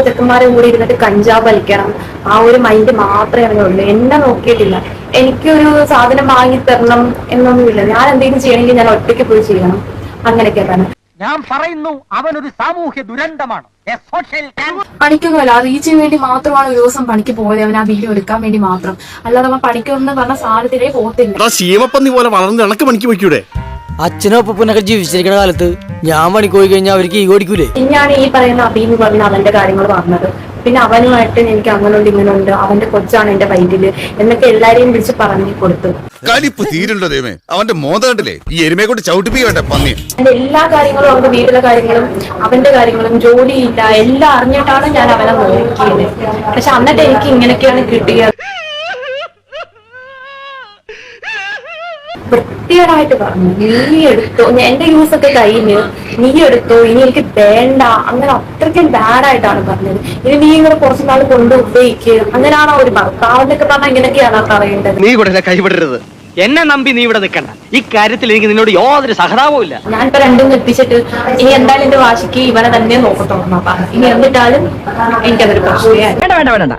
ചെക്കന്മാരെ കൂടി ഇരുന്നിട്ട് കഞ്ചാവ് വലിക്കണം, ആ ഒരു മൈൻഡ് മാത്രമേ അവനുള്ളൂ. എന്നെ നോക്കിയിട്ടില്ല. എനിക്കൊരു സാധനം വാങ്ങി തരണം എന്നൊന്നുമില്ല. ഞാൻ എന്തെങ്കിലും ചെയ്യണമെങ്കിൽ ഞാൻ ഒറ്റയ്ക്ക് പോയി ചെയ്യണം, അങ്ങനെയൊക്കെ തന്നെ. ഞാൻ പറയുന്നു, അവനൊരു സാമൂഹ്യ ദുരന്തമാണ്. പണിക്കൊന്നുമല്ല, റീച്ചിന് വേണ്ടി മാത്രമാണ് ഒരു ദിവസം പണിക്ക് പോയത്. അവൻ ആ വീഡിയോ എടുക്കാൻ വേണ്ടി മാത്രം. അല്ലാതെ അവൻ പണിക്കൊന്നും പറഞ്ഞ സാധനത്തിലേ പോകത്തില്ല. ശീമപ്പന്നി പോലെ വളർന്ന് ഇണക്ക് പണിക്ക് പോയിക്കൂടെ? അച്ഛനും അപ്പനൊക്കെ ജീവിച്ചിരിക്കുന്ന കാലത്ത് ഞാൻ പണിക്ക് പോയി കഴിഞ്ഞാൽ അവർക്ക് ഈ ഓടിക്കൂലേ? ഞാൻ ഈ പറയുന്ന അബീന്ന് പറഞ്ഞ അവന്റെ കാര്യങ്ങൾ പറഞ്ഞത്. പിന്നെ അവനുമായിട്ട് എനിക്ക് അങ്ങനുണ്ട് ഇങ്ങനുണ്ട്, അവന്റെ കൊച്ചാണ് എന്റെ വൈദ്യുല് എന്നൊക്കെ എല്ലാരെയും വിളിച്ച് പറഞ്ഞു കൊടുത്തു. കലിപ്പ് തീരുണ്ടോ ദൈവമേ, അവന്റെ മോത കണ്ടില്ലേ? ഈ എരുമയെ കൊണ്ട് ചവിട്ടിപ്പിക്കട്ടെ പന്നി. എന്റെ എല്ലാ കാര്യങ്ങളും, അവന്റെ വീട്ടിലെ കാര്യങ്ങളും അവന്റെ കാര്യങ്ങളും, ജോലിയില്ല, എല്ലാം അറിഞ്ഞിട്ടാണ് ഞാൻ അവനെ നോക്കിയത്. പക്ഷെ എന്നിട്ട് എനിക്ക് ഇങ്ങനെയൊക്കെയാണ് കിട്ടിയത്. വൃത്തികേടായിട്ട് പറഞ്ഞു, നീ എടുത്തോ, എന്റെ യൂസ് ഒക്കെ കഴിഞ്ഞ്, നീ എടുത്തോ, ഇനി എനിക്ക് വേണ്ട, അങ്ങനെ അത്രയ്ക്കും ബാഡായിട്ടാണ് പറഞ്ഞത്. ഇനി നീ ഇങ്ങനെ കുറച്ചു നാൾ കൊണ്ട് ഉപയോഗിക്കുക, അങ്ങനെയാണോ ഒരു ഭർത്താവിനൊക്കെ പറഞ്ഞാൽ ഇങ്ങനെയൊക്കെയാണോ പറയേണ്ടത്? നീ കൂടെ കൈവിടരുത്. എന്നെ നമ്പി നീ ഇവിടെ നിൽക്കണ്ട. ഈ കാര്യത്തിൽ എനിക്ക് നിന്നോട് യാതൊരു സഹതാപവും ഇല്ല. ഞാനിപ്പോ രണ്ടും എത്തിച്ചിട്ട് ഇനി എന്തായാലും എന്റെ വാശിക്ക് ഇവനെ തന്നെ നോക്കത്തോളാം പറഞ്ഞു. ഇനി എന്നിട്ടാലും എനിക്കതൊരു പ്രശ്നമാണ്.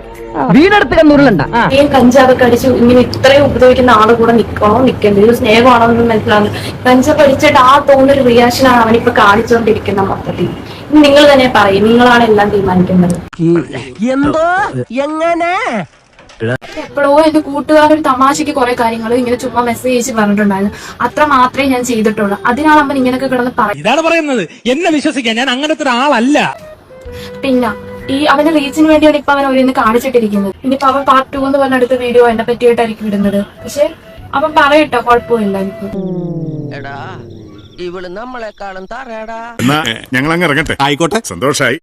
വീടെടുത്ത് കണ്ണൂരിലുണ്ട ഈ കഞ്ചാവൊക്കെ അടിച്ച് ഇങ്ങനെ ഇത്രയും ഉപദ്രവിക്കുന്ന ആള് കൂടെ നിക്കണോ നിൽക്കേണ്ടത്? ഒരു സ്നേഹമാണോ എന്ന് മനസ്സിലാവുന്നത്. കഞ്ചാവ് അടിച്ചിട്ട് ആ തോന്നുന്നൊരു റിയാക്ഷനാണ് അവനിപ്പോ കാണിച്ചുകൊണ്ടിരിക്കുന്ന മൊത്തത്തിൽ. നിങ്ങൾ തന്നെ പറയും, നിങ്ങളാണ് എല്ലാം തീരുമാനിക്കുന്നത്. എന്തോ എങ്ങനെ എപ്പോഴോ എന്റെ കൂട്ടുകാരൊരു തമാശക്ക് കുറെ കാര്യങ്ങൾ ഇങ്ങനെ ചുമ്മാ മെസ്സേജ് അയച്ച് പറഞ്ഞിട്ടുണ്ടായിരുന്നു. അത്ര മാത്രമേ ഞാൻ ചെയ്തിട്ടുള്ളൂ. അതിനാണ് അവൻ ഇങ്ങനെയൊക്കെ കിടന്ന് പറയും. ഇതാണ് പറയുന്നത്. എന്നെ വിശ്വസിക്കാൻ ഞാൻ അങ്ങനത്തെ ഒരാളല്ല. പിന്നെ ഈ അവന്റെ റീച്ചിന് വേണ്ടിയാണ് ഇപ്പൊ അവൻ അവരിന്ന് കാണിച്ചിട്ടിരിക്കുന്നത്. ഇനിയിപ്പോ അവൻ പാർട്ട് 2 എന്ന് പറഞ്ഞ അടുത്ത വീഡിയോ എന്നെ പറ്റിയിട്ടായിരിക്കും ഇടുന്നത്. പക്ഷെ അവൻ പറയട്ടോ, കുഴപ്പമില്ല എനിക്ക്. ഇവള് നമ്മളെക്കാളും തറയടാ. ഞങ്ങൾ അങ്ങ് ഇറങ്ങട്ടെ. ആയിക്കോട്ടെ, സന്തോഷായി.